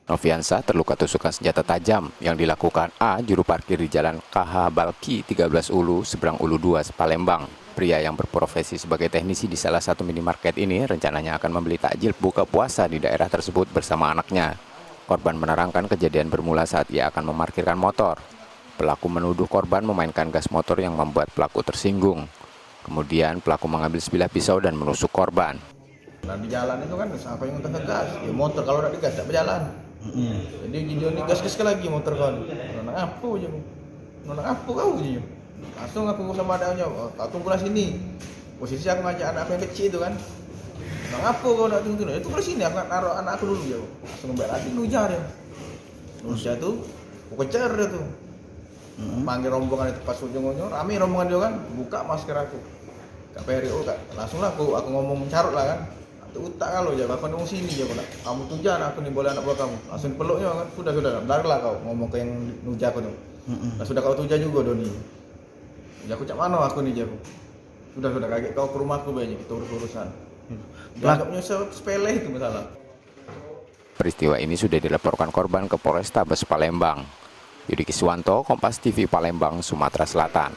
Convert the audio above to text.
Noviansa terluka tusukan senjata tajam yang dilakukan A, juru parkir di Jalan KH Balki 13 Ulu, seberang Ulu 2, Palembang. Pria yang berprofesi sebagai teknisi di salah satu minimarket ini rencananya akan membeli takjil buka puasa di daerah tersebut bersama anaknya. Korban menerangkan kejadian bermula saat ia akan memarkirkan motor. Pelaku menuduh korban memainkan gas motor yang membuat pelaku tersinggung. Kemudian pelaku mengambil sebilah pisau dan menusuk korban. Nah di jalan itu kan siapa yang ngegas? Ya motor kalau udah digas tak berjalan. Jadi dia ni gas-gas lagi motor kan. Nak apa je? Nak apa kau je? Langsung aku sama adanya, kau tunggulah sini. Posisi aku ngajak anak yang kecil itu kan. Nak apa kau nak tunggu? Itu ke sini aku nak naruh anak aku dulu je. Langsung ngambil lagi nujar dia. Nujar tu, aku kejar dia tu. Panggil rombongan itu pas ujung-ujung, rame rombongan dia kan, buka masker aku. Kak PRO kak, langsung lah aku ngomong mencarut lah kan. Utak kalau je, aku nunggu sini je aku nak. Kamu tujan aku nih boleh anak buah kamu. Langsung peluknya kan, sudah, bentarlah kau ngomong ke yang nuja aku tu. Nah, sudah kau tuja juga Doni. Ya aku cak mana aku nih je aku. Sudah kaget kau ke rumahku banyak kita urusan. Dianggapnya sepele itu masalah. Peristiwa ini sudah dilaporkan korban ke Polrestabes Palembang. Yudi Kiswanto, Kompas TV Palembang, Sumatera Selatan.